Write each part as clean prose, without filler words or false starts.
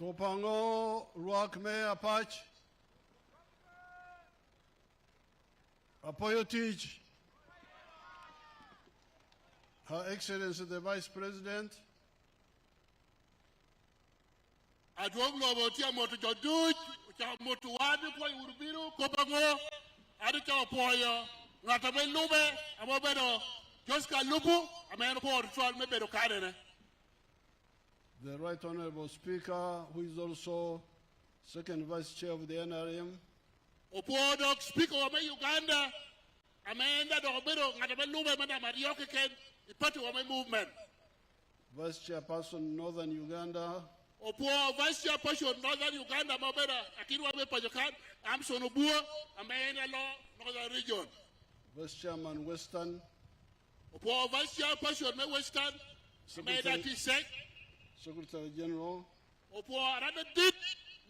Kopango Ruakme Apac. Apoyo teach. Her Excellency the Vice President. Adwoglo botia moto joduj, cha moto wadi kwa urubiru Kopango, adi cha opoyo, ngatabe lube, amobedo, joska lupu, ameno po ritual mebedo kadene. The Right Honorable Speaker, who is also Second Vice Chair of the NRM. Opodo Speaker of Uganda, amenda do obedo, ngatabe lube manda marioke ken, ipati wame movement. Vice Chairperson Northern Uganda. Opo Vice Chairperson Northern Uganda mabeda, akini wame pajokan, Amson Obua, amenda law Northern Region. Vice Chairman Western. Opo Vice Chairperson me Western, amenda T-Sec. Secretary General. Opo arada dit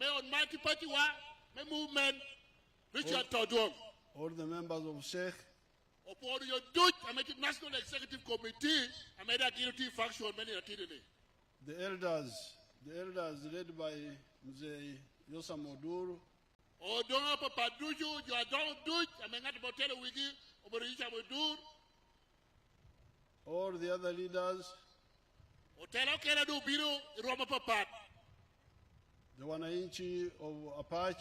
me on mighty party wa me movement Richard Todwong. All the members of SEC. Opo your dude I make it National Executive Committee I made a guilty faction many atidene. The elders led by Mzee Yosa Moduru. Odonga papa duju you are don't do I mean not about tell wigi oborisha Moduru. All the other leaders. Otelo kera do biro Roma papa. The Wananchi of Apac.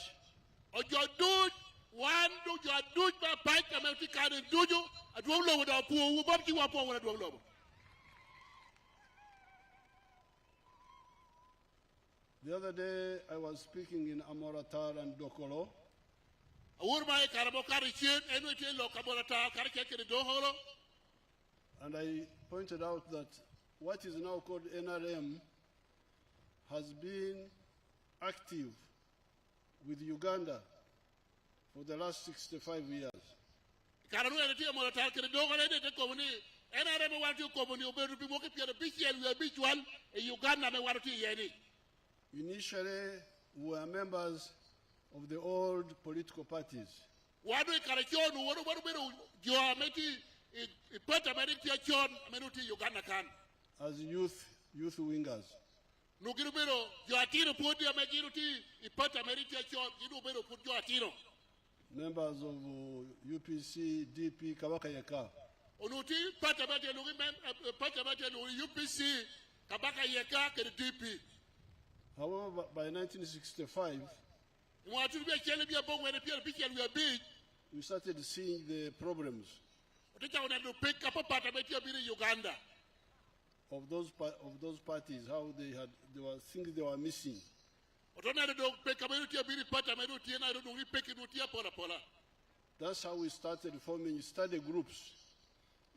Ojo dude one do your dude papa kameti kare duju adwolo with a poor ubabti wapo with a dwolo. The other day I was speaking in Amoratar and Dokolo. Urma karabokari chin enwete lo kaborata karikeke doholo. And I pointed out that what is now called NRM has been active with Uganda for the last 65 years. Initially, we were members of the old political parties. As youth wingers. Members of UPC, DP, Kabaka Yeka. UPC, Kabaka Yeka, DP. However, by 1965, we started seeing the problems of those parties, how there were things they were missing. That's how we started forming study groups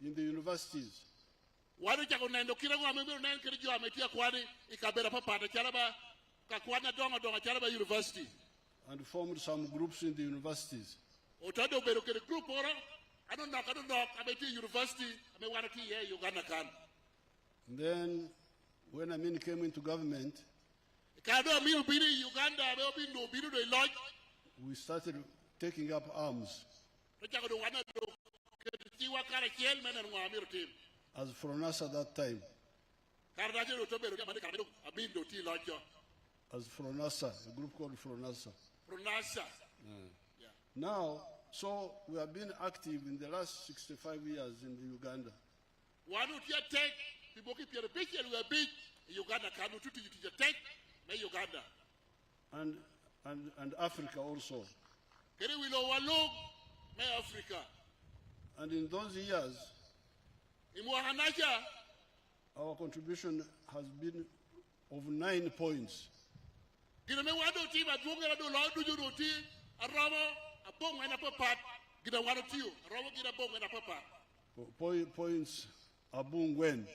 in the universities. And formed some groups in the universities. And then, when Amin came into government, we started taking up arms. As Fronas at that time. As Fronasa, a group called Fronasa. Now, so we have been active in the last 65 years in Uganda. And Africa also. And in those years, our contribution has been of 9 points. Points abungwen.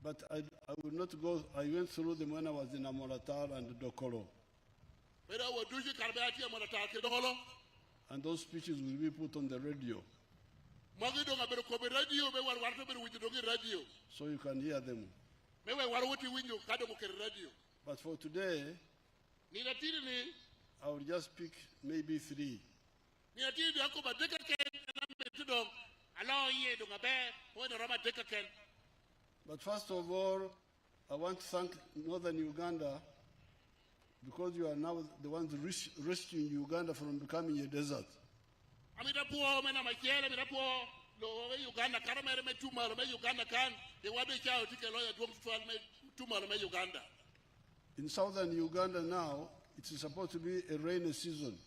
But I will not go. I went through them when I was in Amoratar and Dokolo. And those speeches will be put on the radio. So you can hear them. But for today, I will just pick maybe 3. But first of all, I want to thank Northern Uganda because you are now the ones rescuing Uganda from becoming a desert. Amita po mena makiele amita po lo Uganda karamere me tumalo me Uganda kan e wadu chao tike loya duom twal me tumalo me Uganda. In southern Uganda now, it is supposed to be a rainy season.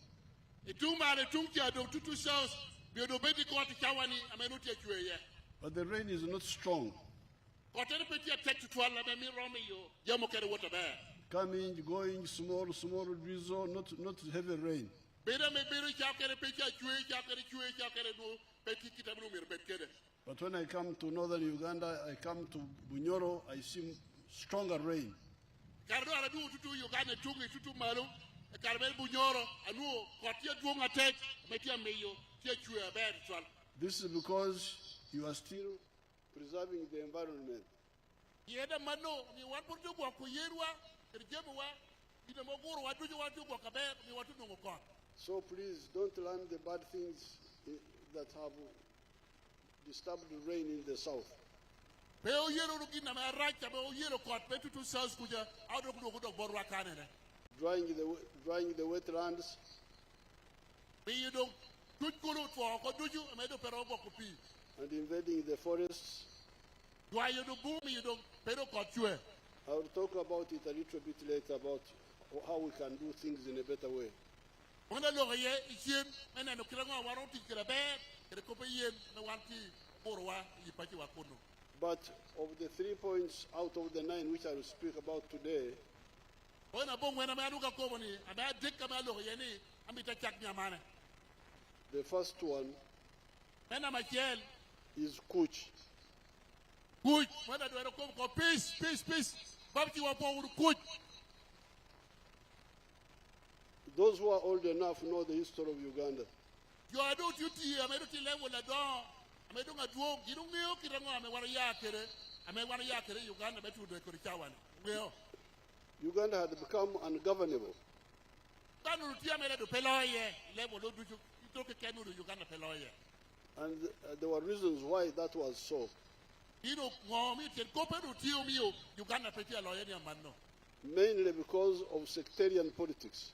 Itumare tumkia do tutu south biodo bedi ko tikawani amenuti ekwe. But the rain is not strong. Kotene peti attack to twal me mi rome yo yamo kere water bear. Coming, going, small drizzle, not heavy rain. But when I come to northern Uganda, I come to Bunyoro, I see stronger rain. This is because you are still preserving the environment. So please don't learn the bad things that have disturbed the rain in the south. Drying the wetlands. And invading the forests. I will talk about it a little bit later about how we can do things in a better way. But of the 3 points out of the 9 which I will speak about today, the first one is Kuch. Peace. Those who are old enough know the history of Uganda. Uganda had become ungovernable. And there were reasons why that was so. Mainly because of sectarian politics.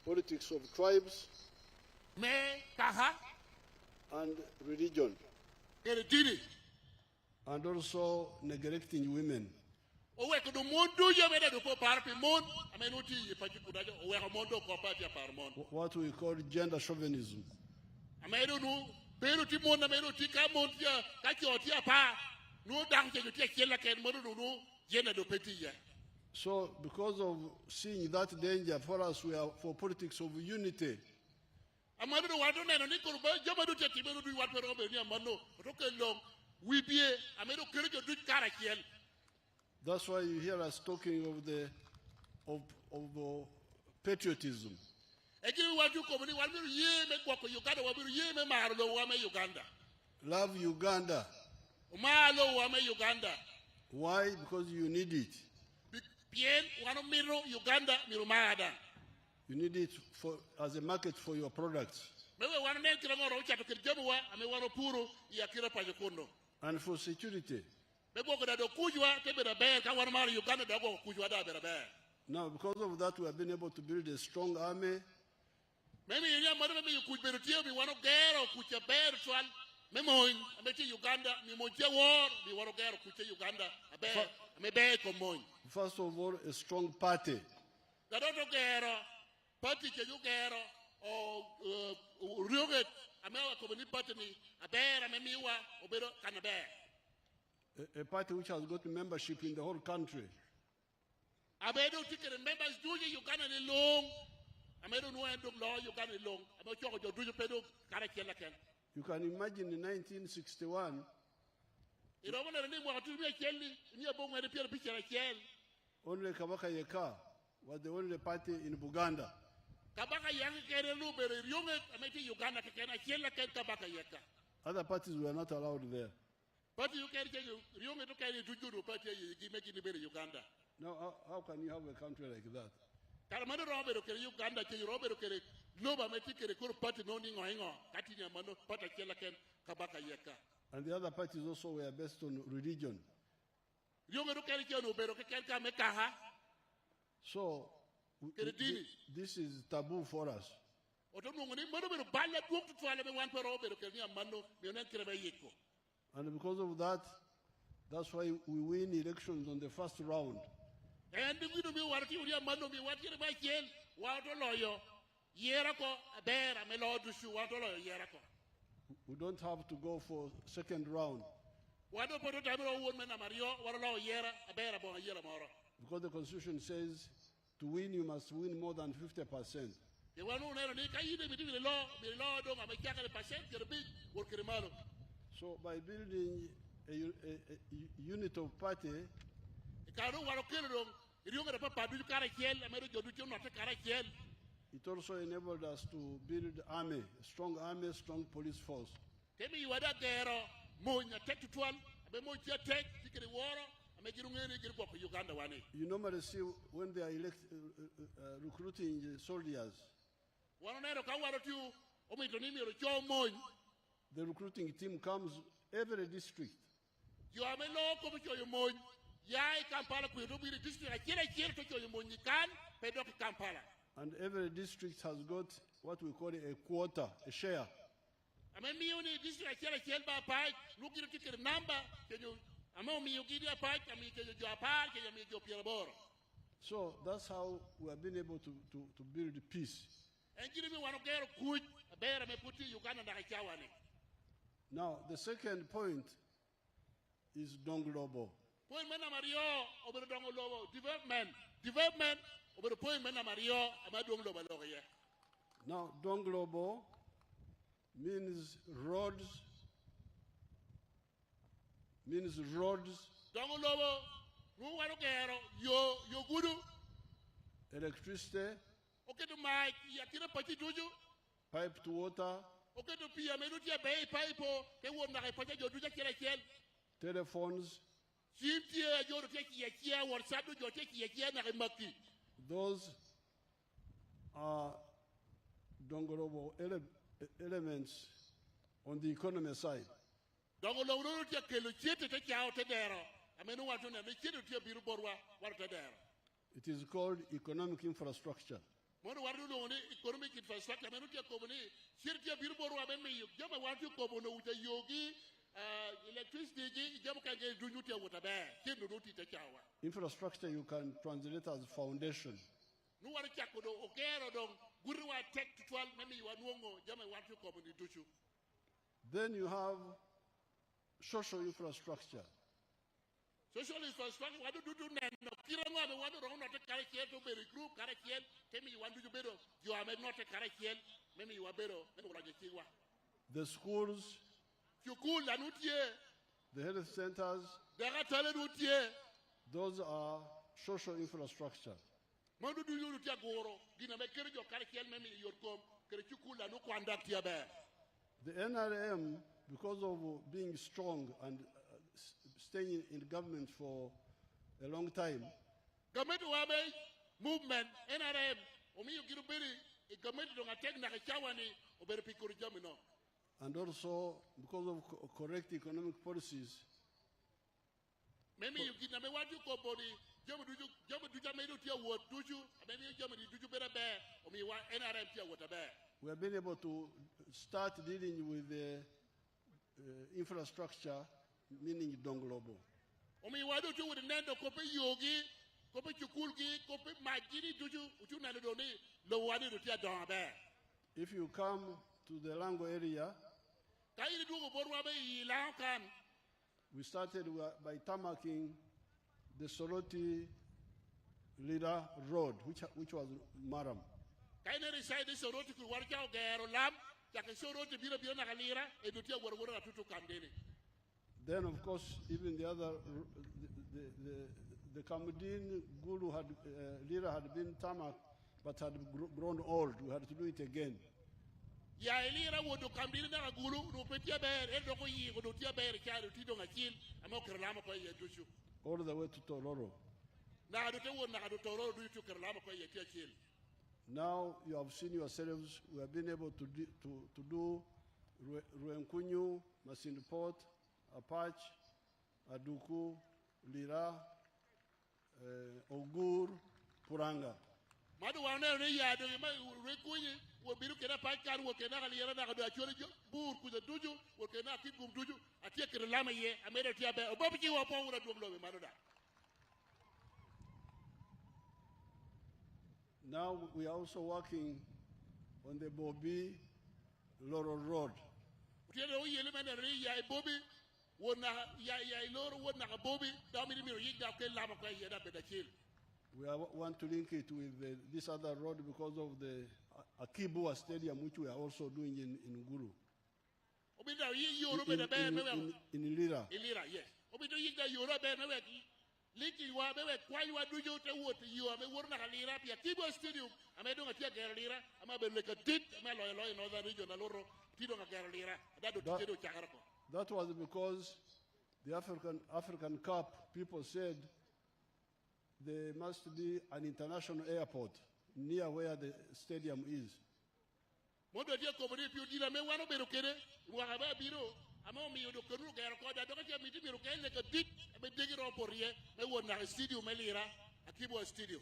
Politics of tribes and religion. And also neglecting women. What we call gender chauvinism. So because of seeing that danger for us, we are for politics of unity. That's why you hear us talking of patriotism. Love Uganda. Why? Because you need it. You need it as a market for your products. And for security. Now, because of that, we have been able to build a strong army. First of all, a strong party. A party which has got membership in the whole country. You can imagine in 1961, only Kabaka Yeka was the only party in Buganda. Other parties were not allowed there. Now, how can you have a country like that? Karamano Robert kere Uganda ke Robert kere Loba meti kere kur party no ni ngoingo katinya mano pata kela ken kabaka yeka. And the other parties also were based on religion. Yomero kere ke no bero ke kelka mekaha. So this is taboo for us. And because of that, that's why we win elections on the first round. We don't have to go for second round. Because the Constitution says to win, you must win more than 50%. So by building a unit of party, it also enabled us to build army, strong police force. You normally see when they are recruiting soldiers, the recruiting team comes every district. And every district has got what we call a quota, a share. So that's how we have been able to build peace. Now, the second point is Donglobo. Development. Now, Donglobo means roads. Electricity, piped water, telephones. Those are Donglobo elements on the economy side. It is called economic infrastructure. Infrastructure you can translate as foundation. Then you have social infrastructure. Social infrastructure, what do you do now? The schools, the health centers, those are social infrastructure. The NRM, because of being strong and staying in government for a long time, movement NRM, and also because of correct economic policies, we have been able to start dealing with the infrastructure, meaning Donglobo. If you come to the Lango area, we started by tarmacking the Soroti Lira Road, which was Maram. Then, of course, even the other, the Kamudin Guru Lira had been tarmac, but had grown old. We had to do it again. All the way to Tororo. na do te won na do toro do to kerlama ko yeti achil. Now you have seen yourselves, we have been able to do Ruenkunyu, Masindiport, Apac, Aduku, Lira, Ogur, Puranga. Madu wana re ya do ma rekunyi wo biru kena pakar wo kena kali yara na do achole bur ku da duju wo kena ki gum duju atie kerlama ye amere tia be obobi wo pon wura dum lobe madu da. Now we are also working on the Bobi Loro Road. We want to link it with this other road because of the Akibua Stadium, which we are also doing in Gulu. In Lira. Yes. Liki wa bewe kwai wa dujo te wote yo ame worna halira pia Kibo Stadium ame donga tia gerlira ama be leka dit ame loy in other region aloro tido nga gerlira dado tido chagarako. That was because the African Cup people said there must be an international airport near where the stadium is. Mondo dia komori piu dila me wano bero kere wa ba biro ama mi yodo konu ga ko da doka ti mi ti biro kele ka dit be degi ro porie me wona stadium melira Akibo Stadium.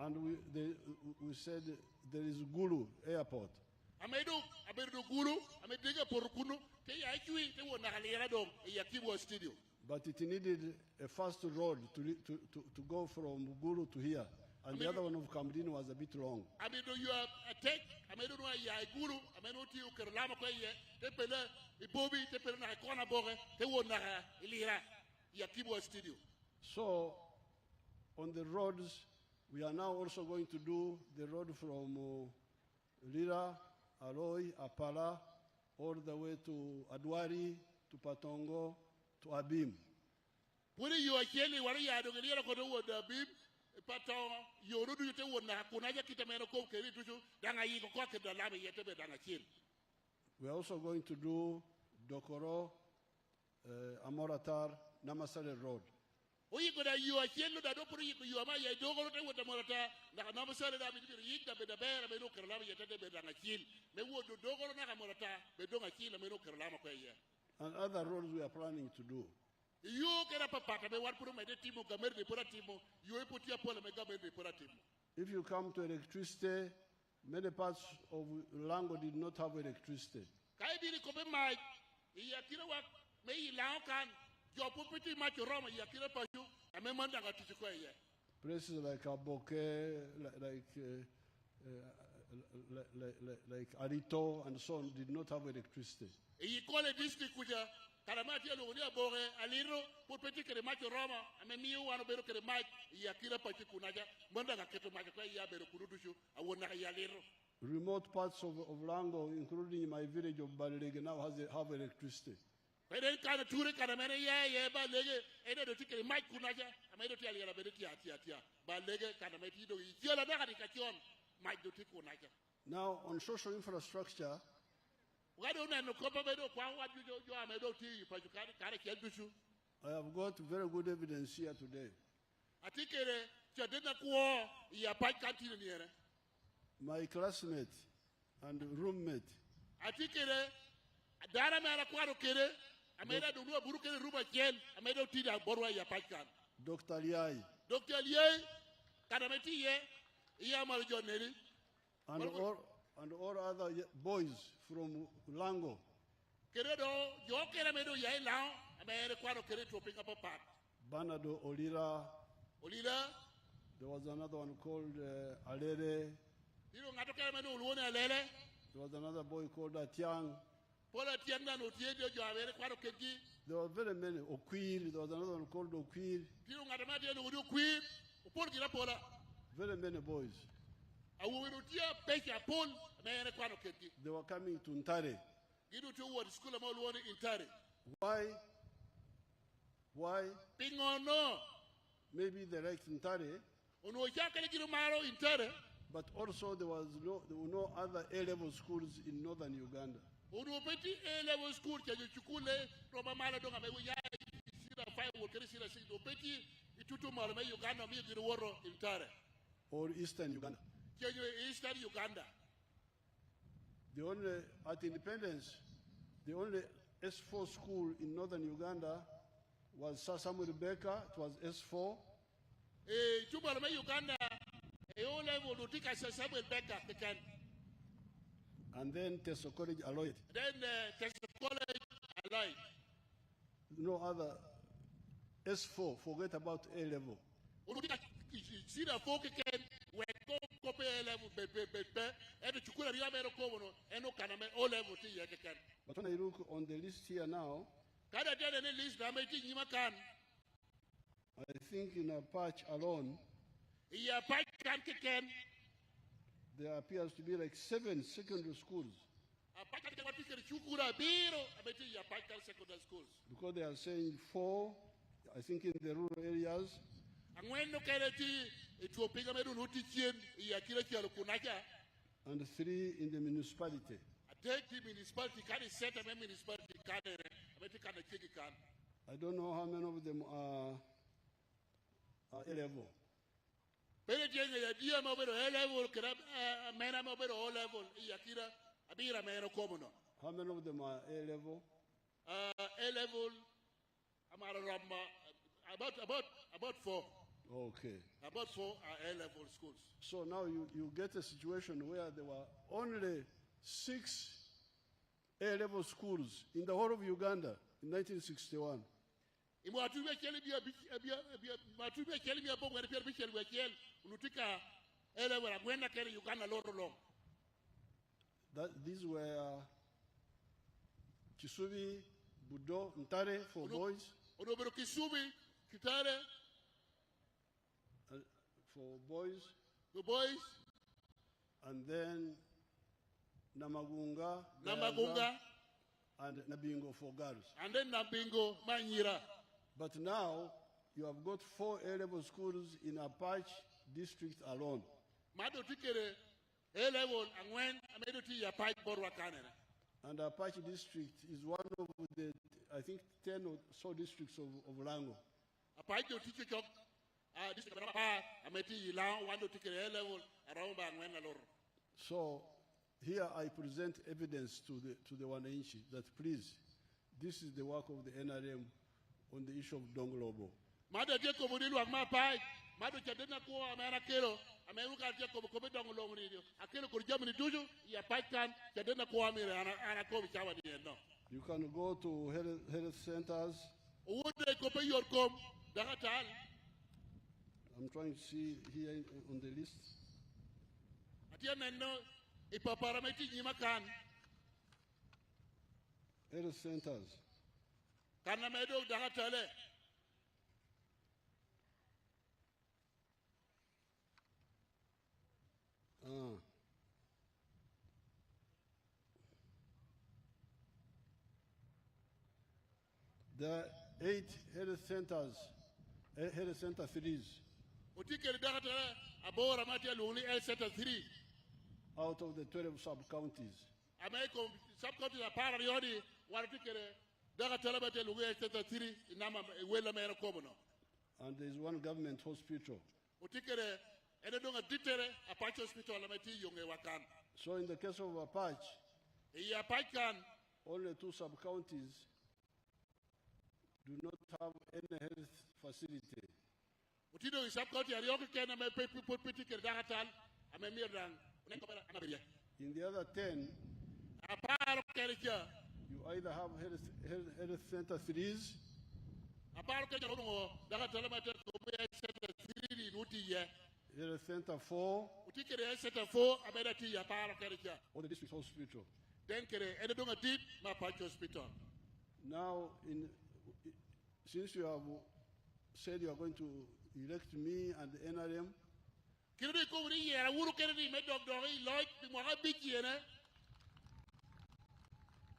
And we said there is Gulu airport. Amedo abedo Gulu ame degi por kunu te ya kiwi te wona halira dom Akibo Stadium. But it needed a fast road to go from Gulu to here. And the other one of Kamdin was a bit long. I mean, you have a take, I mean, you are a guru, I mean, you can Lamakoye, Tepele, Ibobi, Tepele, Kona Boga, Tewona, Ilira, Yakibo Studio. So, on the roads, we are now also going to do the road from Lira, Aroi, Apala, all the way to Adwari, to Patongo, to Abim. When you are killing, what are you doing? You are going to Abim. Pato yorudu yute wona kunaja kitameno ko keri tuju danga yi ko ke da labe yete be danga chin. We are also going to do Dokoro, Amoratar, Namasare Road. Oyi ko da yu a chelu da do puri yu ama ye Dokoro te wota Morata na Namasare da bi yi da be da be be no kerla yete be danga chin. Me wo do Dokoro na Morata be donga chin me no kerla ma ko ye. And other roads we are planning to do. You get up a part of the one put my timo, Gamer de Poratimo, you put your poem and Gamer de Poratimo. If you come to electricity, many parts of Lango did not have electricity. Kaidi Kobe Mike, Yakira, may Lankan, your property much Roma, Yakira Pashu, and Memanda got to square. Places like Aboke, like Arito, and so on, did not have electricity. You call a district which Karamati Lunia Bore, Aliro, put particular Mike Roma, and then you want to be Mike, Yakira Pachikunaja, Mondana Ketomaka, Yaberu Kurudushu, I won't Yaliro. Remote parts of Lango, including my village of Balege, now have electricity. But then kind of Turi Karamana, Balege, and the ticket Mike Kunaja, I made a tell you about it, Balege, Karamati, Yola Nagarication, Mike Dutikunaja. Now, on social infrastructure, I have got very good evidence here today. My classmate and roommate, Dr. Liai, and all other boys from Lango. Banado Olira. There was another one called Alere. There was another boy called Atiang. There were very many. Okwir. There was another one called Okwir. Very many boys. They were coming to Ntare. Why? Maybe they liked Ntare. But also there were no other A-level schools in northern Uganda. itutu malame Uganda mi giruworo intare. or Eastern Uganda. Kenyo Eastern Uganda. The only, at independence, the only S4 school in northern Uganda was Sir Samuel Baker, it was S4. Itutu malame Uganda, O level utika Samuel Baker keken. And then Teso College Alloyed. Then Texas College Allied. No other S4, forget about A level. Utika sida foke ken we kope level be and chukura riamero kono eno kaname O level ti yeken. But when I look on the list here now, Kada dene ne list na meti nyima kan. I think in Apac alone, Ya Apac kan keken. there appears to be like 7 secondary schools. Apac kan watikere chukura biro abeti ya Apac secondary schools. Because they are saying 4, I think in the rural areas, Angwendo kere ti etuopiga medu nuti chien ya kile kialo kunaka. and 3 in the municipality. Take the municipality can set a municipality can abeti kan chiki kan. I don't know how many of them are A level. Pere jenga ya dia mobero A level kera mena mobero O level ya kira abira mena komono. How many of them are A level? A level amara rama about 4. Okay. About 4 are A level schools. So now you get a situation where there were only 6 A level schools in the whole of Uganda in 1961. Imwatube kele bia matube kele bia bongo repia bichel wekel unutika ele wala gwenda kele Uganda loro long. These were Kisubi, Budo, Ntare for boys, Onobero Kisubi, Kitare for boys, the boys, and then Namagunga, Namagunga, and Nabingo for girls. and then Nabingo Manyira. But now you have got 4 A-level schools in Apac district alone. Mado tikere A level and when amedo ti ya Apac borwa kanena. And Apac district is one of the, I think, 10 or so districts of Lango. Apac do tiki chok district ba ameti ila wando tikere A level around ba when loro. So here I present evidence to the Wananchi that please, this is the work of the NRM on the issue of Donglobo. Mado je ko mudilu akma Apac, mado chadena ko amera kero, ameruka je ko ko Donglobo ni akelo ko jamni tuju ya Apac kan chadena ko amira ana ko bichawa ni no. You can go to health centers. Ude ko pe yor kom dagatal. I'm trying to see here on the list. Atia nenno ipaparameti nyima kan. Health centers. Kana medo dagatale. There are 8 health centers, health center 3s Utikere dagatale abora mati aluli El Center 3. out of the 12 sub-counties. Americo subcounty a para yodi waratikere dagatale bate lugu El Center 3 inama wela mera komono. And there is one government hospital. Utikere ene donga ditere Apac hospital ameti yonge wakan. So in the case of Apac, Ya Apac kan only 2 sub-counties do not have any health facility. utido subcounty ariyoke kena me people pitikere dagatal amemirang unekobera anaberia. In the other 10, Aparo kerja you either have health center 3s aparo kerja rungo dagatale mate ko El Center 3 nuti ye. health center 4, Utikere El Center 4 abeda ti ya aparo kerja. or the district hospital. Den kere ene donga dit ma Apac hospital. Now, since you have said you are going to elect me and the NRM, Kiri ko wuri yera wuru kere ni me dog dog loy bi mo ha biki ene.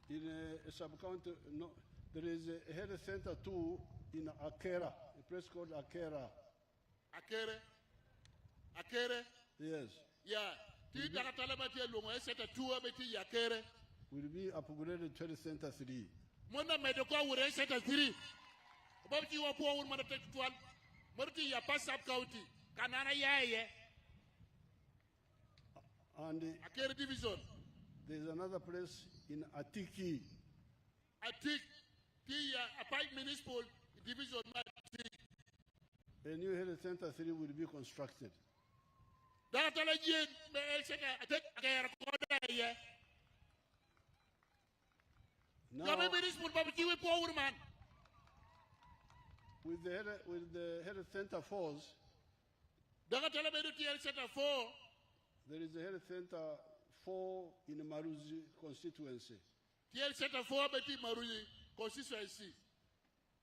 in a sub-county, no, there is a health center too in Akera, a place called Akera. Akere Yes, ya ti dagatale mate lungo El Center 2 abeti ya kere. will be upgraded to health center 3. Mona me do ko wuri El Center 3. Babti wa po wur mana tek twal Marti ya pass up county. Kanana yaye. And Akere division. there's another place in Atiki. Atik. Tia Apac municipal division. A new health center 3 will be constructed. Datala jen me el seka atek akere koda ye. Now, Yabe municipal babikiwe power man. with the health center 4s, Datala bedu tia center 4. there is a health center 4 in Maruzi constituency Tia center 4 beti maruyi constituency.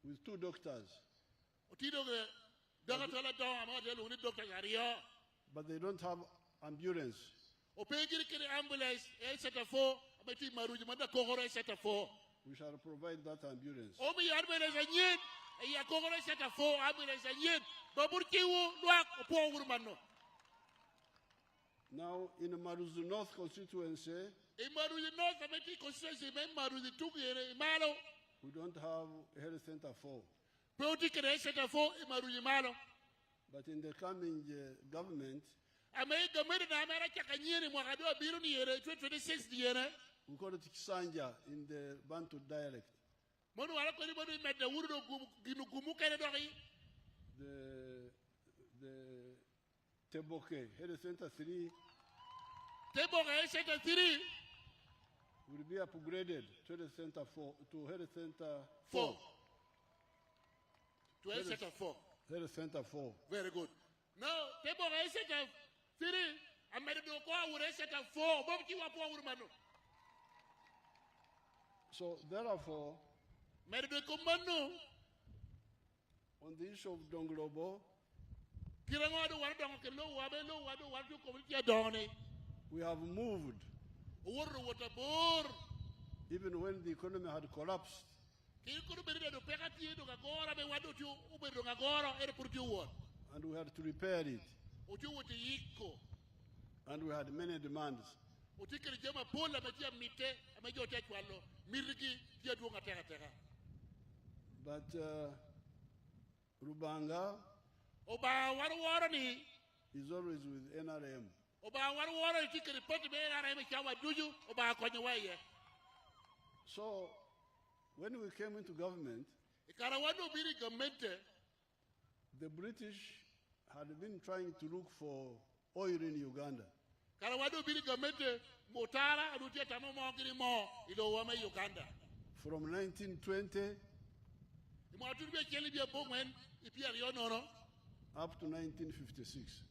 with 2 doctors, Otido ge Datala down amade lo ni doctor yariyo. but they don't have ambulance. Opegiri kiri ambulance el center 4 beti maruyi manda kogoro center 4. We shall provide that ambulance. Omi ambulance anyen ya kogoro center 4 ambulance anyen baburkiwu luak power manno. Now, in Maruzi North constituency, Imaruji North Committee constituency Maruji Tukere Malo. we don't have a health center 4. Political center 4 Imaruji Malo. But in the coming government, America made an America Kanyeri Mwagado Biru Yere 2026 Yere. we call it Kisanja in the Bantu dialect. Monu Alakoni met the Wuro Ginugumu Kanadori. The Teboke Health Center 3 Table center 3 will be upgraded to Health Center 4 to Health Center 4. 4. To Health Center 4. Health Center 4. Very good. Now, Table center 3 America would center 4. Bobki Wapo Mano. So therefore, Medical Mano. on the issue of Donglobo, we have moved even when the economy had collapsed. And we had to repair it. And we had many demands. But Rubanga is always with NRM. So when we came into government, the British had been trying to look for oil in Uganda. From 1920 up to 1956.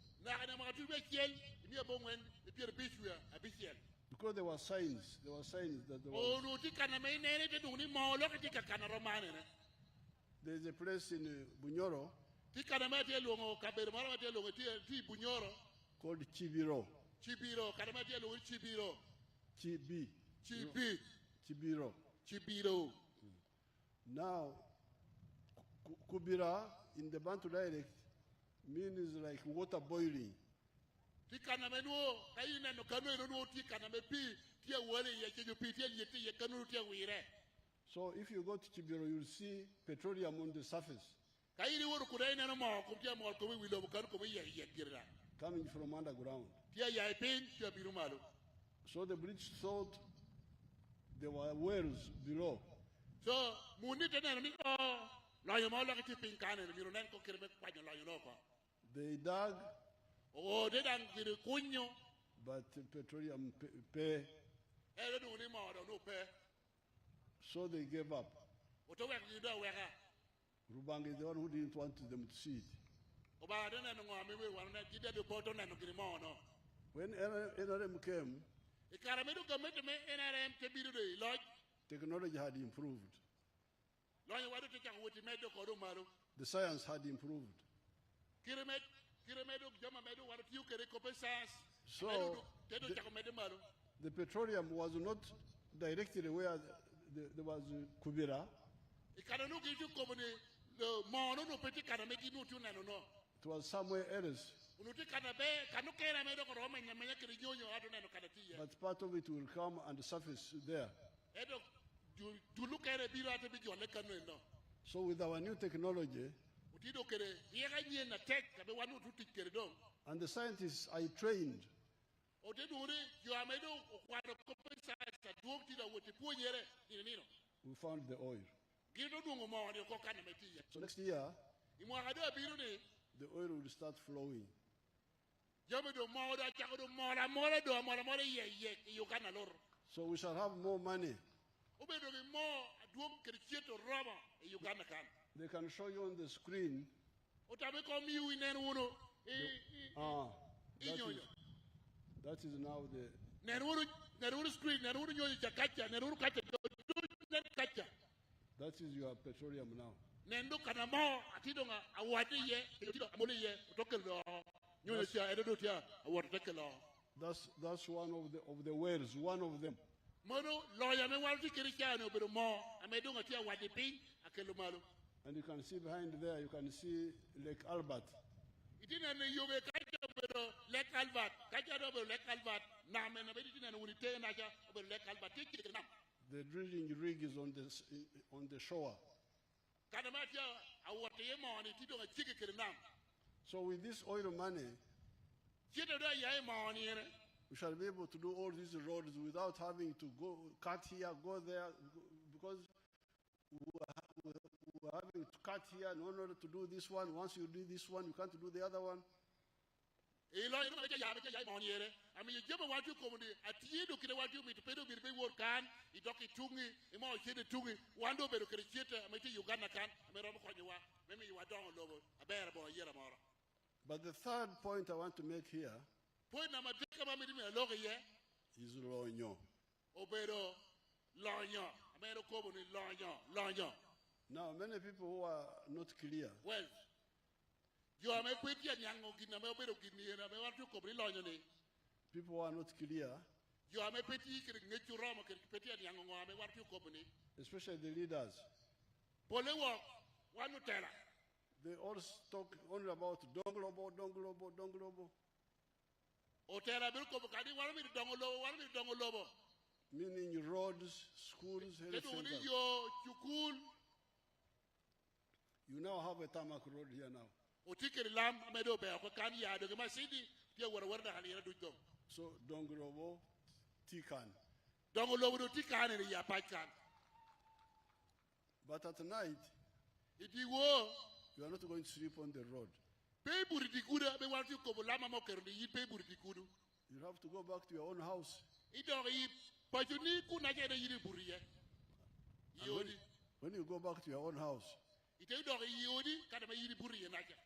Because there were signs that there is a place in Bunyoro called Chibiro. Chibiro. Now, Kubira in the Bantu dialect means like water boiling. So if you go to Chibiro, you'll see petroleum on the surface coming from underground. So the British thought there were wells below. So, they dug, but petroleum pay. So they gave up. Rubang is the one who didn't want them to see it. When NRM came, technology had improved. The science had improved. So the petroleum was not directly where there was Kubira. It was somewhere else. But part of it will come and surface there. So with our new technology, utido kere yega nyen na tek kabe wanu tuti kere dong And the scientists I trained, otedure yo amedo okwado kopesa sa duok tida wote puonyere nino we found the oil. gido dungo mo ni ko kana metiya So next year, imo ado abiru ni the oil will start flowing. jame do mo da chako do mo ye yo kana lor So we shall have more money. obedo gi mo aduok kere chieto roba e Uganda kan They can show you on the screen. otabe ko mi winen wono That is now the. neruru screen neruru nyoyi chakacha neruru kacha kacha That is your petroleum now. nendo kana mo atido nga awati ye atido amoni ye otokelo nyoyi cha edo tia awati tekelo That's one of the wells. One of them. mono loya me walti kirichano pero mo amedo nga tia wadi pin akelo malo. And you can see behind there, you can see Lake Albert. Itina ne yobe kacha pero Lake Albert kacha do Lake Albert na me na beditina ne unite na cha pero Lake Albert tiki na. The drilling rig is on the shore. Kana matia awati ye mo ni tido nga tiki kirina. So with this oil money, Chieto do ya mo ni ere. we shall be able to do all these roads without having to go cut here, go there, because we're having to cut here in order to do this one. Once you do this one, you can't do the other one. Ilo ino meja ya mo ni ere. Ami ye jema watu komudi atido kile watu mitupedo birbe work kan idoki tungi imo chede tungi wando bedo kere chieta ameti Uganda kan ameromo konyewa memi wa dongo lobo abere bo yera moro. But the third point I want to make here Point na madeka mami mi logo ye is Lonyo. obero lonyo amero kobo ni lonyo. Now, many people who are not clear, Well, you are me kweti anyango gina me obero gini na me watu kobo ni lonyo ni. people who are not clear, You are me peti kiri ngechu romo kiri peti anyango me watu kobo ni. especially the leaders, Pole wo wanu tela. they all talk only about Donglobo. Otela biru kobo kadi wanu mi dongo lobo. Meaning roads, schools, health Kedu uni centers. yo chukul You now have a tarmac road here now. otikiri lam amedo be ko kan ya do ma sidi tie wara da hali du dom. So Donglobo, Tikan. Dongo lobo do tikane ni ya pakan. But at night, Idi wo you are not going to sleep on the road. pe buri dikuda be watu kobo lama mo kerdi yi pe buri dikudu. You have to go back to your own house. Ido yi pajuni kuna jere yiri buri ye. And Yodi. when you go back to your own house, Ite do yodi kada me yiri buri ye naja.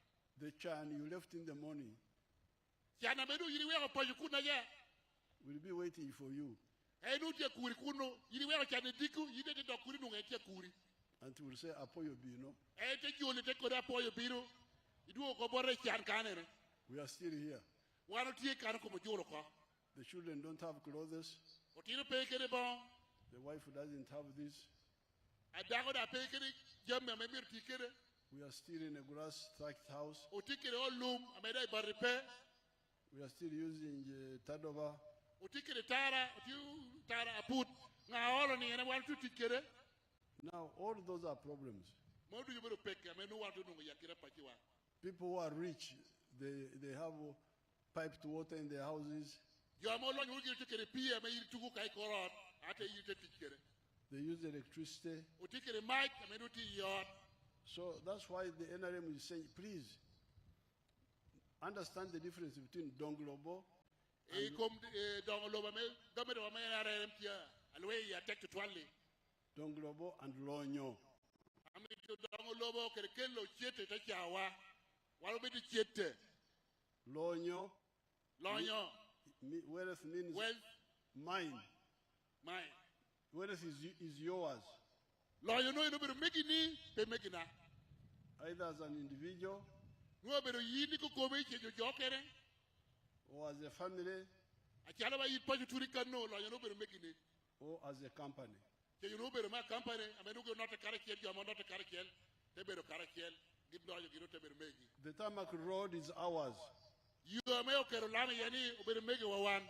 the chan you left in the morning Yana bedo yiri we ko paju kuna ye. will be waiting for you E no tie kuri kuno yiri we ko chane diku yide de do kuri no ngetie kuri. and will say, Apoyo Bino, E te jole te ko da poyo biro. Idu ko borre chan kanere. we are still here. Wano tie kan ko mo jolo ko. The children don't have clothes. Otino pe kere bon. The wife doesn't have this. Adago da pe kere jamme me bir tikere. We are still in a grass-thatched house. Otikere o lum ameda baripe. We are still using Tadova. Otikere tara aput. Nga olo ni ene wantu tikere. Now, all those are problems. Modu yubero peke me no wantu no yakira pachiwa. People who are rich, they have piped water in their houses. Yo mo lo nyugi tikere pia me yiri tugu kai korot ate yiri te tikere. They use electricity. Otikere mic me do ti yo. So that's why the NRM is saying, please, understand the difference between Donglobo E kom dongo lo me game do me na rem tia. Alwe ya tek to twali. Donglobo and Lonyo. Ami to dongo lo kere kelo chiete te chawa. Walo be di chiete. Lonyo, Lonyo. wealth means Well, mine. mine. Wealth is yours, Lonyo no be meki ni pe meki na. either as an individual No be yini ko ko be che jokere. or as a family Achala ba yit paju turi kanno lonyo no be meki ni. or as a company. Che you know be ma company amenu go not kare kiel yo mo not kare kiel. Te be kare kiel. Give no you te be meki. The tarmac road is ours. You me o kero lana yani o be meki wa wan.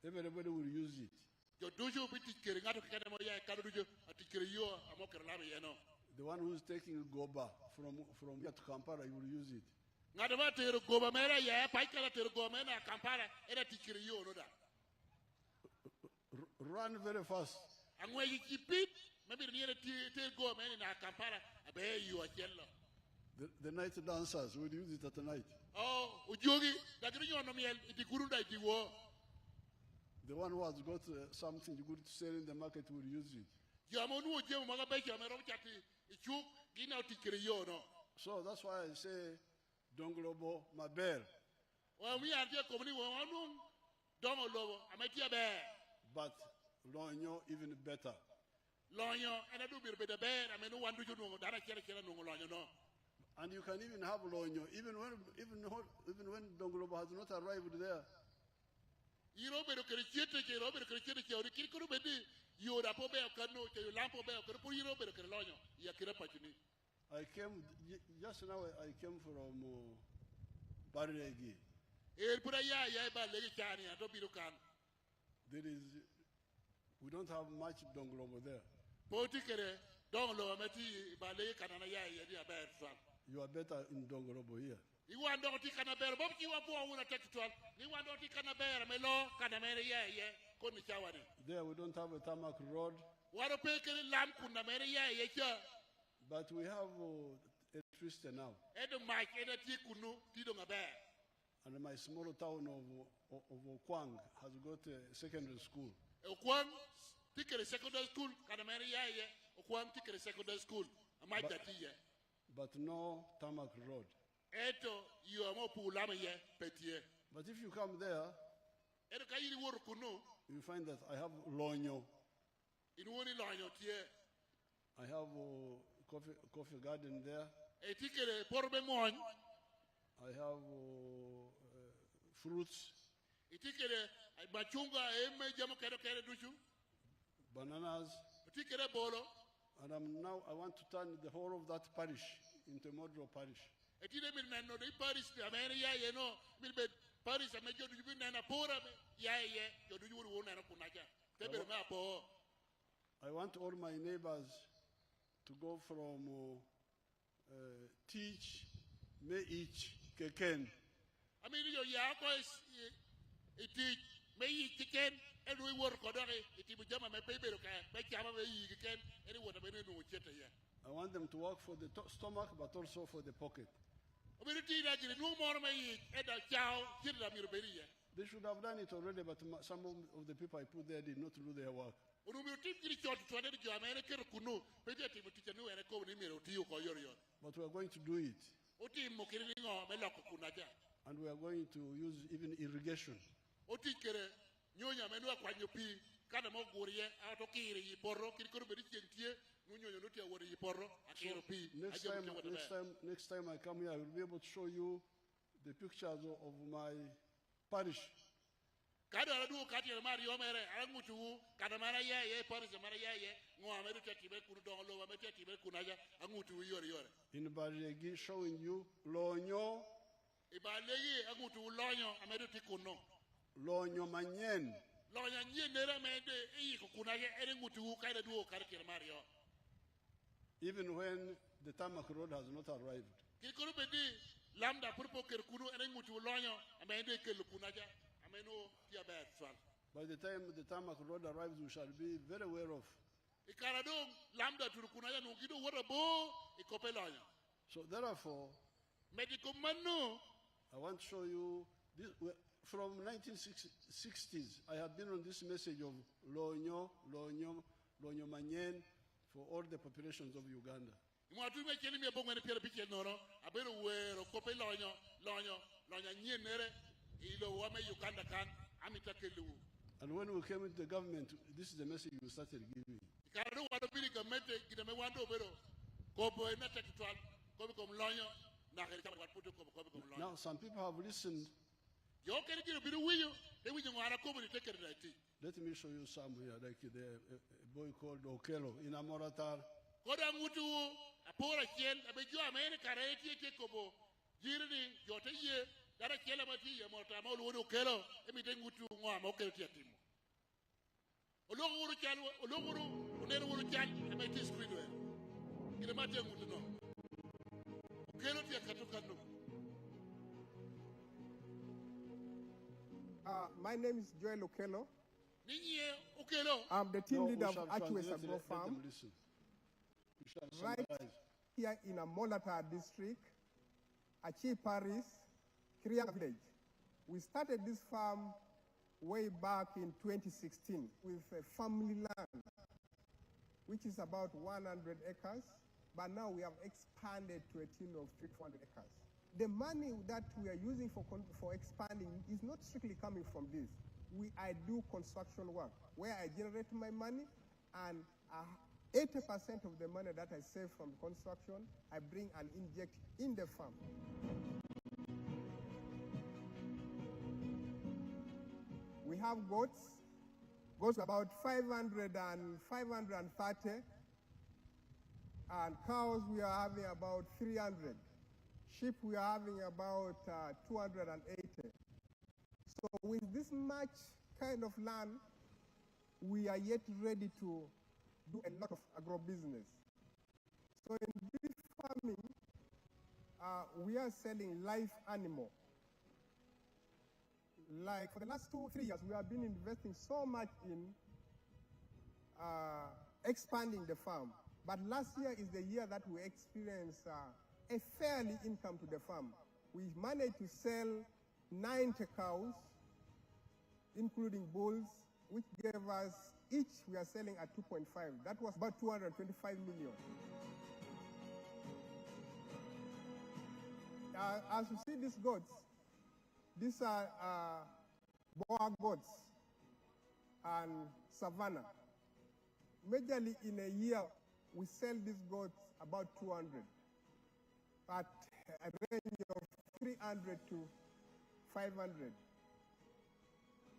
Everybody will use it. Yo dojo be tikere ngato kene mo ya kado dojo atikere yo amo kero lana yeno. The one who's taking Goba from here to Kampala, he will use it. Ngadaba tero goba mera ya paikala tero goba mena Kampala era tikiri yo no da. Run very fast. Angwe yikipit maybe near tero goba mena na Kampala abe you a jello. The night dancers will use it at night. Oh, ujogi dakiri yo no miel itikuru iti wo. The one who has got something good to sell in the market will use it. Jamonu ujemu magabe jamero chati ichuk gina tikiri yo no. So that's why I say Donglobo Maber. Well, we are just coming one Donglobo, Amatia Bear. But Lonyo even better. Lonyo, and I do be better bear. I mean, no one do you know that I can't kill no Lonyo, no. And you can even have Lonyo, even when Donglobo has not arrived there. You know, but you know, but you could be you would have a canoe, you lamp of bell, you know, but Lonyo, Yakirapatini. I came just now. I came from Barregi. There is, we don't have much Donglobo there. You are better in Donglobo here. You want to take a bear, but you want to take 12. You want to take a bear, Melo, Canamera, There we don't have a tarmac road. What a pick lamp, Kunamaria, but we have electricity now. And my small town of Okwang has got a secondary school. Okwang, take a secondary school, Kanamaria, Okwang, take a secondary school. But no tarmac road. Eto, you are more Pulamaye, Petier. But if you come there, you find that I have Lonyo. In one Lonyo, I have coffee garden there. I have fruits. Bananas. And I want to turn the whole of that parish into a model parish. I want all my neighbors to go from teach, may each, keken. I mean, your Yakos, it teach, may eat chicken, and we work on it. It will jump my paper, make Yama, you can, anyone of any no cheddar here. I want them to work for the stomach, but also for the pocket. No more may eat a chow, They should have done it already, but some of the people I put there did not do their work. But we are going to do it. And we are going to use even irrigation. So next time I come here, I will be able to show you the pictures of my parish. In Barregi, showing you Lonyo, Lonyo Manyen. Even when the tarmac road has not arrived. By the time the tarmac road arrives, we shall be very aware of. So therefore, I want to show you this. From 1960s, I have been on this message of Lonyo Manyen for all the populations of Uganda. And when we came into the government, this is the message we started giving. Now some people have listened. Let me show you some here, like the boy called Okelo in Amoratar. Ina mate ngutu no. Okelo tia katoka no. My name is Joel Okelo. Ninyi Okelo. I'm the team leader of Apac Agro Farm, right here in a Molata district, Achi Paris, Kriya village. We started this farm way back in 2016 with a family land, which is about 100 acres, but now we have expanded to a team of 400 acres. The money that we are using for expanding is not strictly coming from this. I do construction work where I generate my money, and 80% of the money that I save from construction, I bring and inject in the farm. We have goats about 530, and cows we are having about 300. Sheep we are having about 280. So with this much kind of land, we are yet ready to do a lot of agro-business. So in beef farming, we are selling live animal. Like for the last 2-3 years, we have been investing so much in expanding the farm. But last year is the year that we experienced a fairly income to the farm. We managed to sell 90 cows, including bulls, which gave us, each we are selling at 2.5. That was about 225 million. As you see these goats, these are Boer goats and Savannah. Majorly in a year, we sell these goats about 200 at a range of 300 to 500,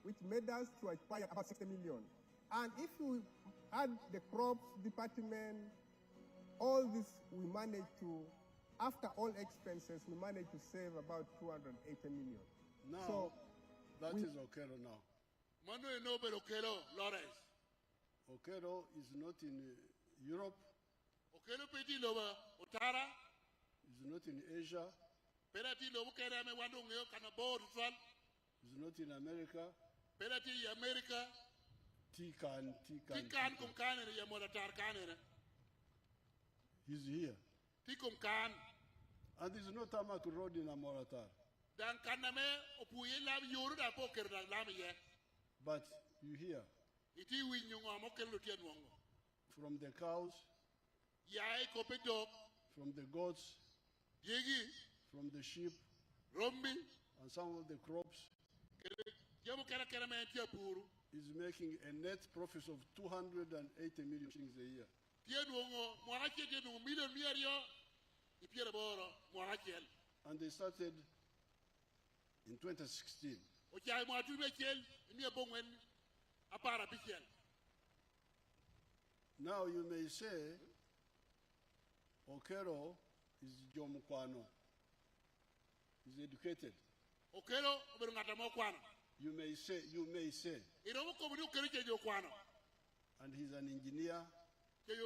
which made us to acquire about 60 million. And if we add the crops department, all this we managed to, after all expenses, we managed to save about 280 million. Now, so that is Okelo now. Manu no be Okelo, Lawrence. Okelo is not in Europe. Okelo peti loba Otara. Is not in Asia. Perati lobu kere me wandu ngeo kana board twal. Is not in America. Perati America. Tikan kum kan ya modatar kanere. He's here. Tikum kan. And there's no tarmac road in Amoratar. Dan kaname opuye lam yoru da poker da lam ye. But you hear. Iti winyungo amokelo tianwongo. From the cows. Yae kopedok. From the goats. Yegi. From the sheep. Rombi. And some of the crops. Is making a net profit of 280 million shillings a year. And they started in 2016. Now you may say, Okelo is Jomukwano. He's educated. Okelo, you may say. And he's an engineer. He has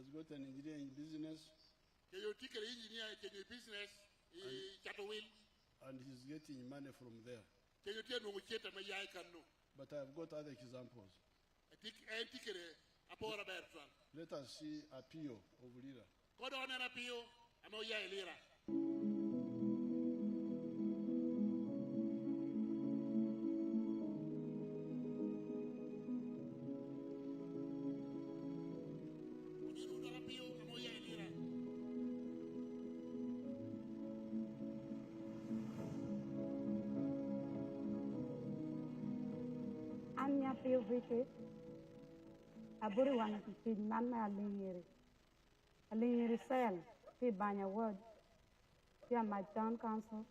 got an engineering business. And he's getting money from there. But I've got other examples. Let us see Apio of Lira. Visit Aburi one to see Nana Alingiri cell, the Banya ward, here my town council,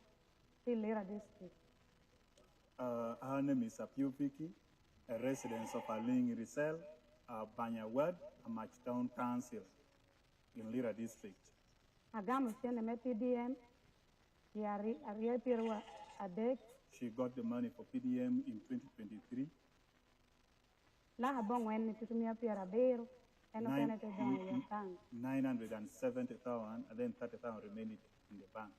the Lira district. Her name is Apio Vicky, a resident of Alingiri cell, Banya ward, a my town council in Lira district. Agamu send a PDM, she got the money for PDM in 2023. La habong when to me appear a bear, And open it in your bank. 970,000, and then 30,000 remaining in the bank.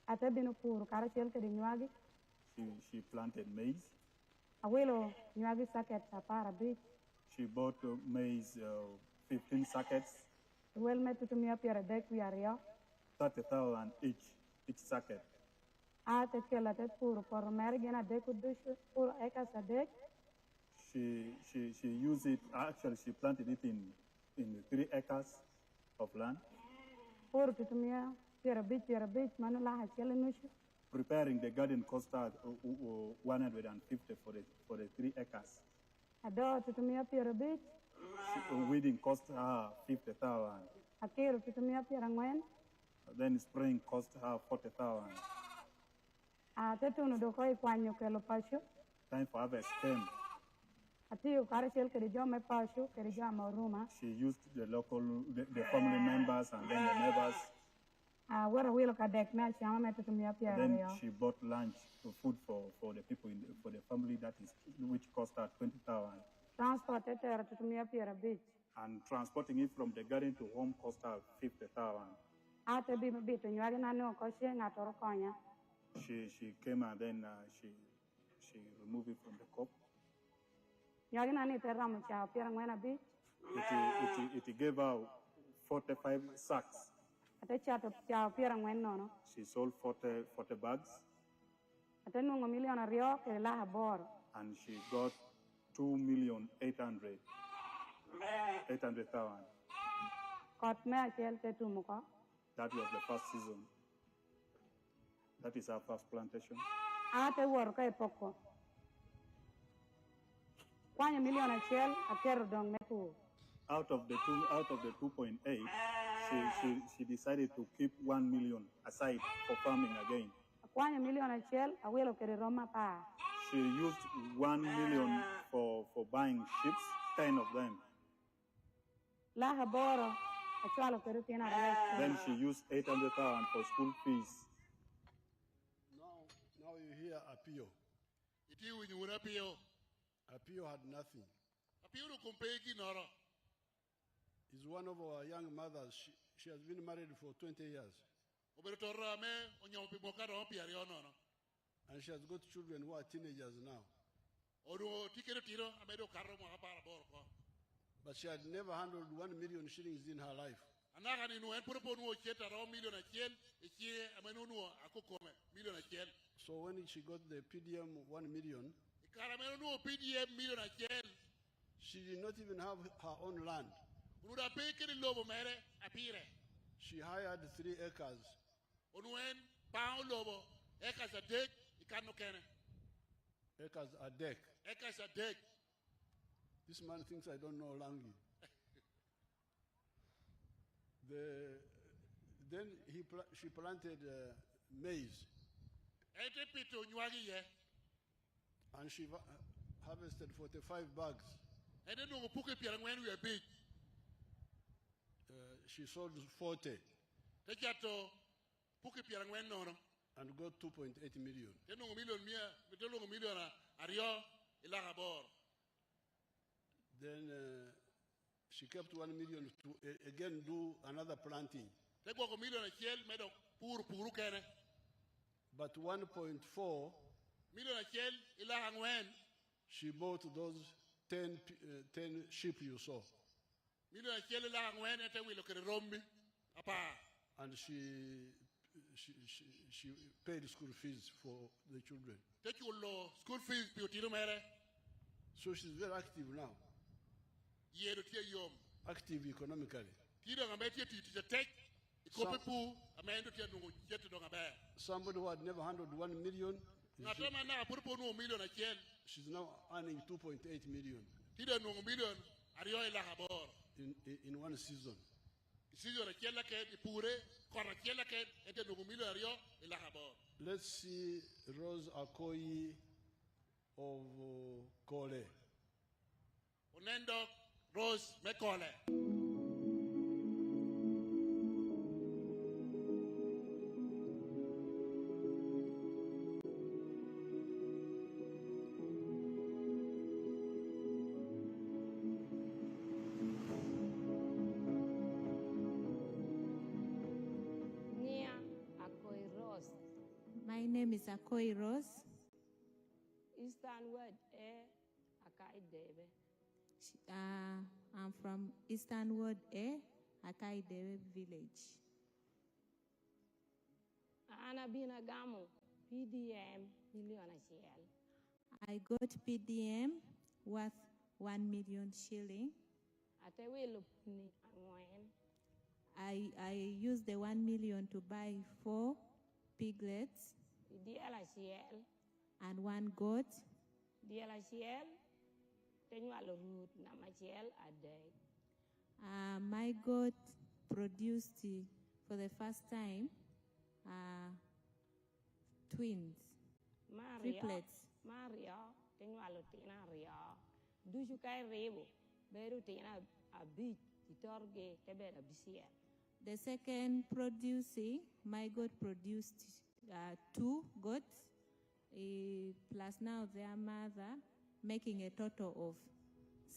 Ate binu puru kara chel kedi nyuagi. She planted maize. Awilo nyuagi saket sapara beach. She bought maize, 15 sackets. Well met to me up here deck we are here. 30,000 each sacket. Ate kelate puru por merigena deck udushu puru ekas a deck. She used it, actually she planted it in 3 acres of land. Puru to me Pira beach, manula hachelinushu. Preparing the garden cost her 150 for the 3 acres. Ado to me up here beach. Weeding cost her 50,000. Akiru to me up here and when? Then spraying cost her 40,000. Tetuno do koi kwanyo kelo pashu. Time for harvest came. Atiu karachel kerijo me pashu kerijo amoruma. She used the family members and then the neighbors. Where will kadek me chama me to me up here. Then she bought lunch, food for the people for the family which cost her 20,000. Transported her to me up here beach. And transporting it from the garden to home cost her 50,000. Ate bi to nyuagi na no koshi ngatoro konya. She came and then she removed it from the cup. Nyuagi na ni terramu cha up here ngwena beach. It gave her 45 sacks. Ate chato cha up here ngwen no. She sold 40 bags. Ate nungo million rio ke la bor. And she got 2,800,000. Kot me achel tetu muko. That was the first season. That is our first plantation. Ate wor ka epoko. Kwanya million achel akero dong meku. Out of the 2.8, she decided to keep 1 million aside for farming again. Kwanya million achel awelo kere roma pa. She used 1 million for buying ships, 10 of them. La haboro achalo kere tina rest. Then she used 800,000 for school fees. Now you hear Apio. Apio had nothing. He's one of our young mothers. She has been married for 20 years. And she has got children who are teenagers now. But she had never handled 1 million shillings in her life. So when she got the PDM 1 million, she did not even have her own land. She hired 3 acres. Acres a deck. This man thinks I don't know Langi. Then she planted maize. And she harvested 45 bags. She sold 40 and got 2.8 million. Then she kept 1 million to again do another planting. But 1.4, she bought those 10 sheep you saw. And she paid school fees for the children. So she's very active now. Active economically. Somebody who had never handled 1 million, she's now earning 2.8 million in one season. Let's see Rose Akoyi of Kole. Rose Mekole. name is Akoi Rose. Eastern word Akai Debe. I'm from Eastern Ward A, Akai Dewe village. Ana bina gamu PDM million shell. I got PDM worth 1 million shilling. Ate will ni angwen. I used the 1 million to buy 4 piglets PDL shell. and 1 goat. DL shell. Tenual root nama shell a day. My goat produced for the first time twins, triplets. Mario, tenual tina rio. Do you kai rebo? Beru tina a bit, itorge, tebe a bisiel. The second producing, my goat produced 2 goats, plus now their mother, making a total of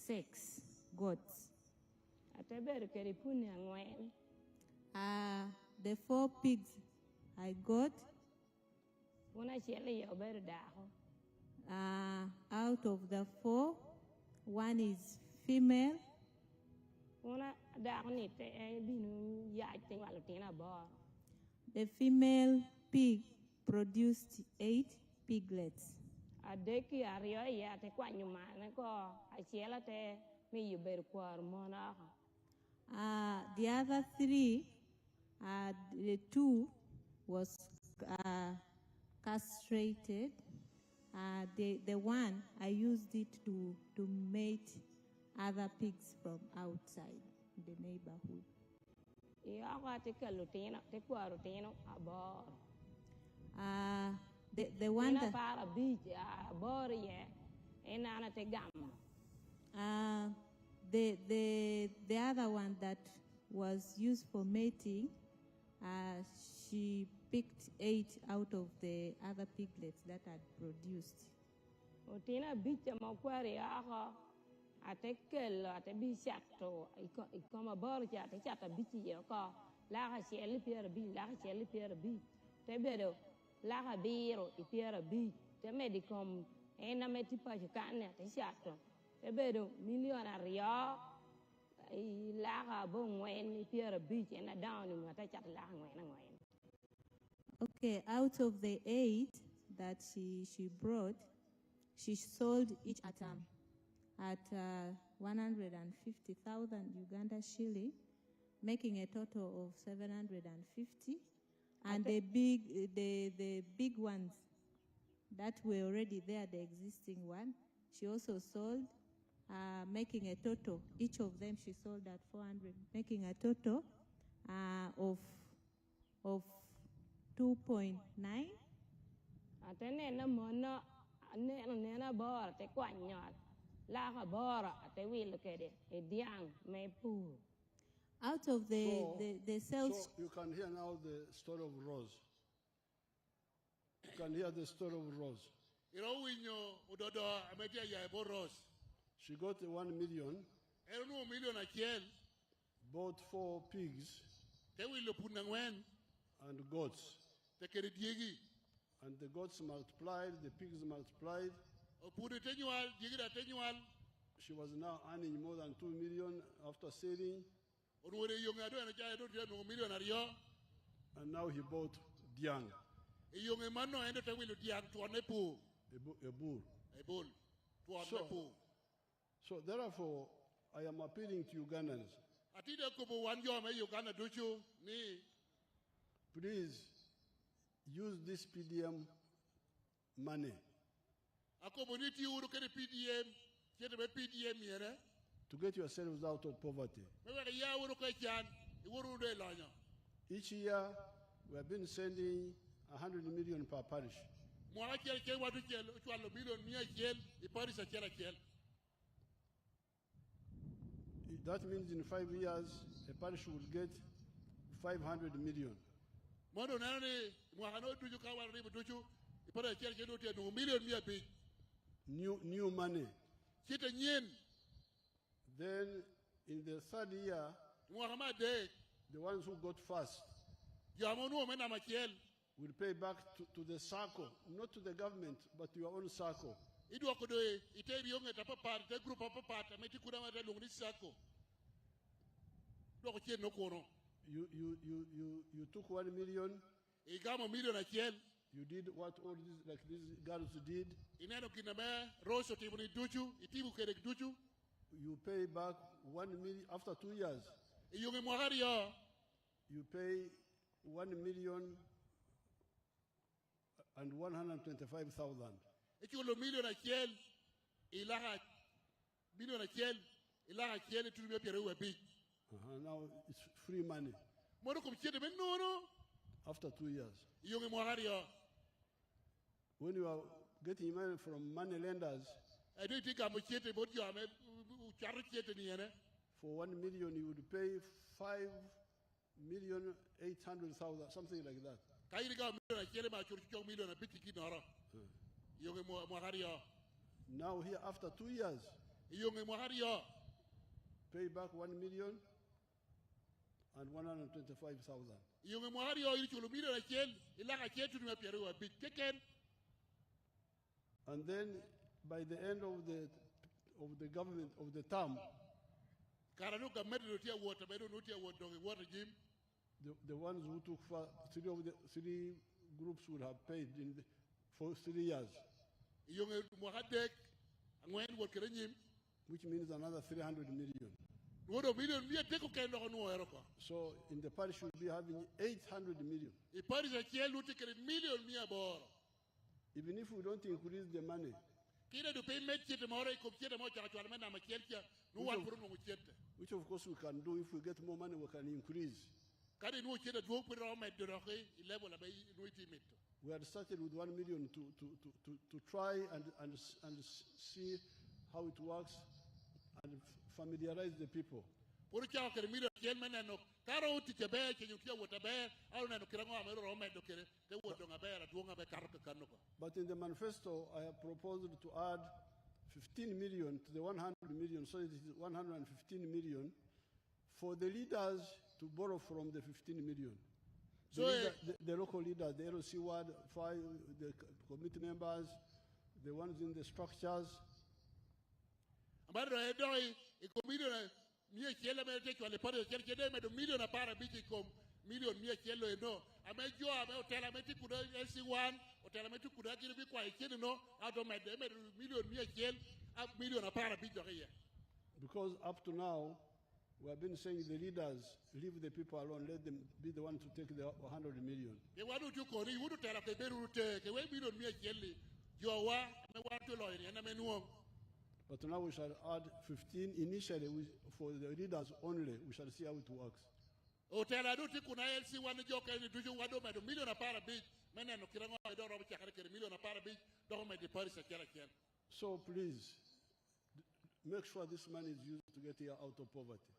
6 goats. Ateberu keripuni angwen. The 4 pigs I got, Una shell yo beru daho. out of the 4, 1 is female. Una daho ni te binu ya tenual tina bar. The female pig produced 8 piglets. Adeki ario ya te kwa nyumane ko a shell te mi you beru kwar mona. The other 3, the 2 was castrated. The 1, I used it to mate other pigs from outside the neighborhood. Ia te kalutino, te quarutino a bor. The one Ina that para beach a bor ye, enana te gamma. the other one that was used for mating, she picked 8 out of the other piglets that had produced. Utina beach mo kwari aha, ate kel, ate bishato, ikoma bor ya te chata beach ye ko, laga shell pier bi, laga shell pier bi, te bedo, laga biro, I pier bi, te medicom, ena metipa jukane, te shato, te bedo, million a rio, laga bon wen, pier bi, ena down, te chata laga wen. Okay, out of the 8 that she brought, she sold each at 150,000 Uganda shilling, making a total of 750. And the big ones that were already there, the existing one, she also sold, making a total. Each of them she sold at 400, making a total of 2.9. Atene mono nena bor te kwanyot la ga bor te wil kede e diang me pu. Out of the sales. So you can hear now the story of Rose. You can hear the story of Rose. You know when you udodo ametia ya ebo Rose. She got 1 million, Ero no million akiel. bought 4 pigs Te will put ngwen. and goats. Te kere diegi. And the goats multiplied, the pigs multiplied. O pure tenual, diegi da tenual. She was now earning more than 2 million after selling. O nuore yonga do ena jaya do no million ario. And now he bought Diang, E yonga mano endo te will diang to ne pu. a bull. E bull. To ne pu. So therefore, I am appealing to Ugandans, Atide kubo wanjo me Uganda duchu ni. please use this PDM money Ako boniti uru kere PDM. Kete be PDM yere. to get yourselves out of poverty. Me wega ya uru kwe chan. Uru de lanyo. Each year, we have been sending 100 million per parish. Mwana kiel ke wadu kiel. Uchwalo million mia kiel. Iparisa kiela kiel. That means in 5 years, a parish will get 500 million. Mondo nani mwano duju kawa ribu duju. Ipara kiel ke do te no million mia bi. New money. Kita nyen. Then in the 3rd year, Mwahama de. the ones who got first, Jamonu omena makiel. will pay back to the circle, not to the government, but to your own circle. Idwa kodo ite yonge tapapar te group papapar ameti kuna mata lungni sako. Doko chien no kono. You took 1 million. Igamo million achien. You did what all these, like these girls did. Ineno kiname roso tibuni duchu, itibu kerek duchu. You pay back 1 million after 2 years. Iyonge mwagari yo. You pay 1,125,000. Ichulo million achien. Ilaha achien tulime perewe big. Now it's free money. Mono kumchiete no. After 2 years. Iyonge mwagari yo. When you are getting money from money lenders, I don't think I'm a cheat about you. I'm a charity. For 1 million, you would pay 5,800,000, something like that. Now here, after 2 years, pay back 1,125,000. And then, by the end of the government of the term, the ones who took three groups would have paid for 3 years, which means another 300 million. So in the parish, we'll be having 800 million. Even if we don't increase the money, which of course we can do. If we get more money, we can increase. We had started with 1 million to try and see how it works and familiarize the people. But in the manifesto, I have proposed to add 15 million to the 100 million, so it is 115 million for the leaders to borrow from the 15 million. The local leaders, the LOC Ward 5, the committee members, the ones in the structures. Million mia kielo eno amejo ameotela meti kuda LC1 otela meti kuda kile bi kwa ikene no ato mede million mia kiel million apara bi joriya. Because up to now we have been saying the leaders leave the people alone, let them be the one to take the 100 million. Ke wadu tukori wudu tela ke beru te ke we million mia kiel jowa me watu lo ina menuo. But now we shall add 15 initially for the leaders only. We shall see how it works. Otela duti kuna LC1 joka ni duju wado me million apara bi mena no kirango do robo chakare ke million apara bi do me de Paris akela kiel. So please make sure this money is used to get here out of poverty.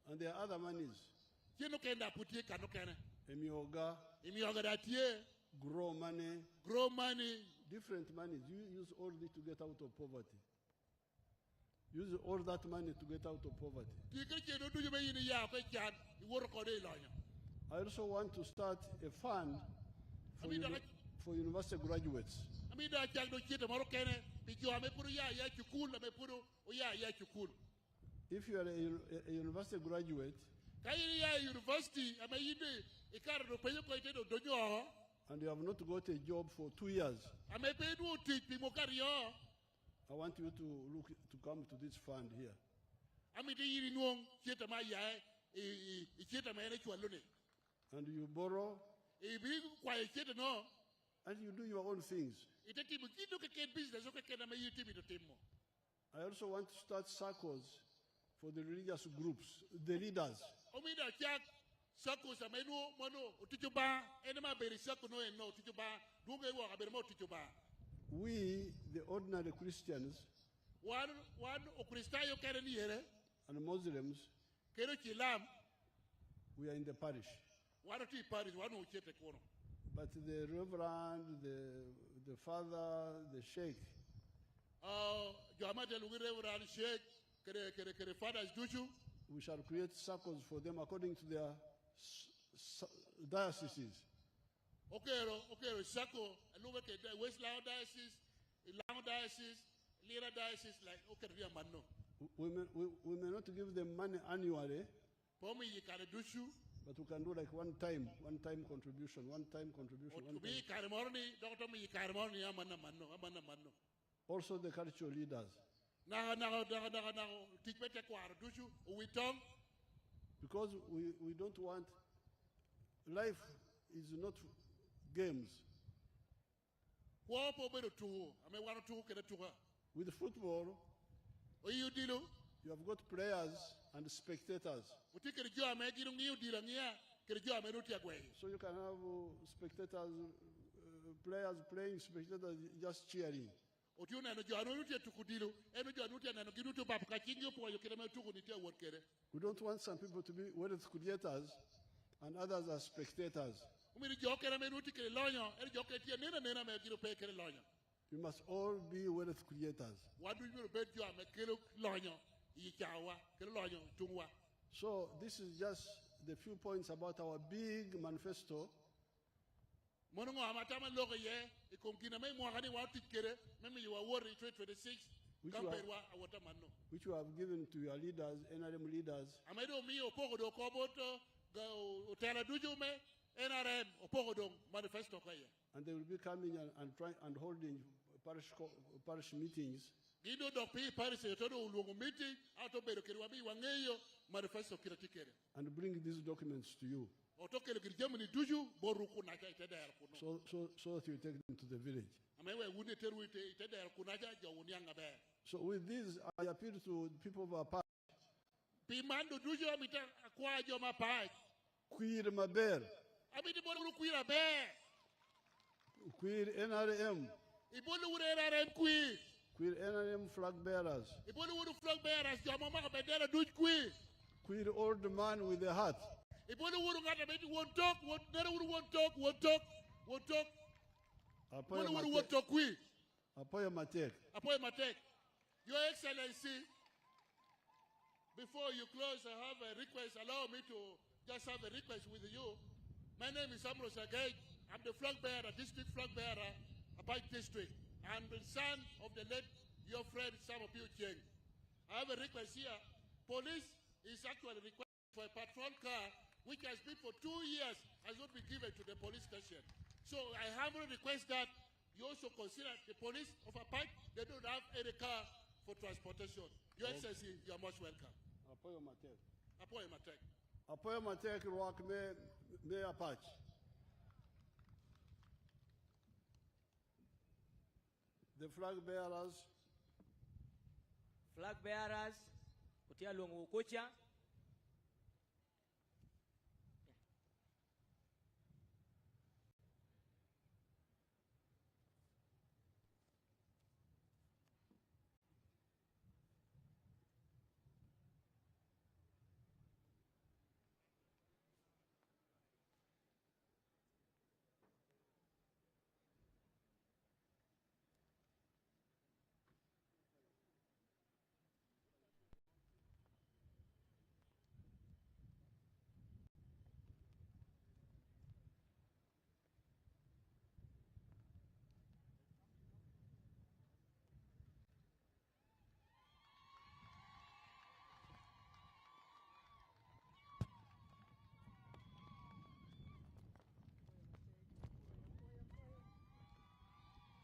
And there are other monies. Emioga, grow money, different monies. You use all this to get out of poverty. Use all that money to get out of poverty. I also want to start a fund for university graduates. If you are a university graduate and you have not got a job for 2 years, I want you to come to this fund here. And you borrow and you do your own things. I also want to start circles for the religious groups, the leaders. We, the ordinary Christians and Muslims, we are in the parish. But the reverend, the father, the sheikh, we shall create circles for them according to their dioceses. Okay, Sako, Luba West Lao Diocese, Lao Diocese, Lira Diocese, like, okay, Manno. We may not give them money annually, Pomi Yikaradushu, but we can do like one time contribution. to be Karamorni, Doctor Karamorni, Amana. Also the cultural leaders. Now, teach better Dushu, we talk. Because we don't want, life is not games. With football, you have got players and spectators. So you can have spectators, players playing, spectators just cheering. We don't want some people to be wealth creators and others are spectators. You must all be wealth creators. So this is just the few points about our big manifesto. Which you have given to your leaders, NRM leaders. And they will be coming and trying and holding parish meetings. And bring these documents to you. So that you take them to the village. So with this, I appeal to people of Apac. Queer Maber. Queer NRM. Queer NRM flag bearers. Queer old man with a hat. Apac. Your Excellency, before you close, I have a request. Allow me to just have a request with you. My name is Ambrose Agay. I'm the flag bearer, district flag bearer, Apac district. I'm the son of the late, your friend, Sam Opiu Cheng. I have a request here. Police is actually requesting for a patrol car, which has been for 2 years, has not been given to the police station. So I humbly request that you also consider the police of Apac, they don't have any car for transportation. Your Excellency, you are most welcome. Apoyo Matek. Apoyo Matek. Apoyo Matek rock me Apac. The flag bearers. Flag bearers, kutia lungu kucha.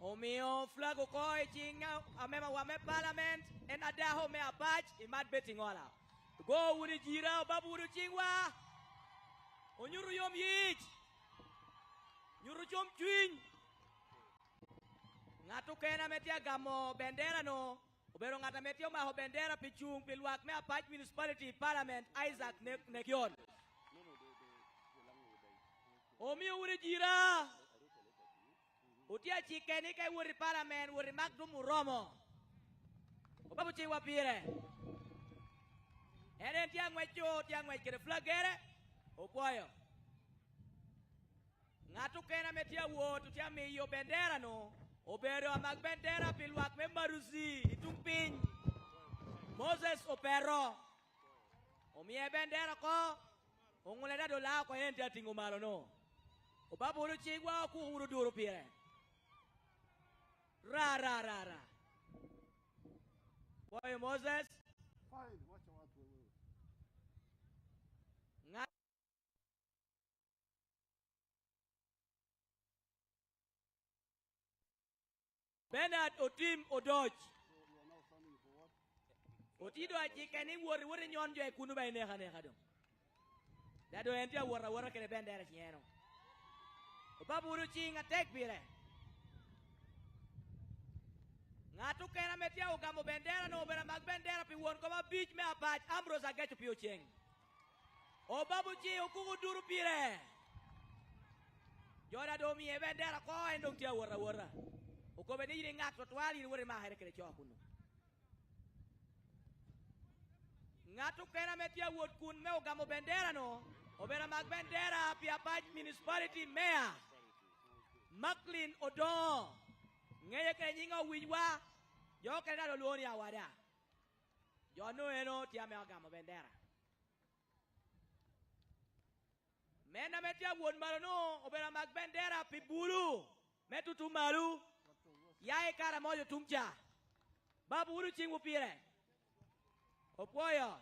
Omio flag ukoi chinga amema wame parliament en adaho me Apac imad betingola. Go wuri jira babu wuri chingwa. Onyuru yom yich. Nyuru chom chwin. Ngatu kena metia gamo bendera no. Obero ngata metio maho bendera pichung pilwak me Apac municipality parliament Isaac Nekyon. Omio wuri jira. Utia chikeni kai wuri parliament wuri magdum uromo. Obabu chiwa pire. Enen tiang wecho flagere. Opoyo. Ngatu kena metia wotu tia miyo bendera no. Obero amag bendera pilwak membarusi itumpin. Moses opero. Omie bendera ko. Ongole da do la ko ente tingo malo no. O babu uru chingwa ku uru duro pire. Ra. Boy Moses. Fine, watch out. Nga Bernard Otim Odoj. You are now standing for what? Otido aji keni wori nyon jo kunu ba ne khane khadum. Da do ente wora kene bendera chieno. Babu uru chinga tek pire. Ngatu kena metia ugamo bendera no bera mag bendera pi won ko ba beach me Apac Ambrose agacho pi ocheng. O babu chi okugu duru pire. Jora do mi e bendera ko endong tia wora. O ko be ni ngak to twali ni wori ma here kere cho kunu. Ngatu kena metia wot kun me ugamo bendera no. O bera mag bendera pi Apac municipality mayor. Macklin Odon. Ngeye ke nyinga wiwa yo ke na lo ni awada yo no eno ti ame agamo bendera mena metia won malo no obera mag bendera pi bulu metutu malu yae kara moyo tumcha babu uru chingu pire opoyo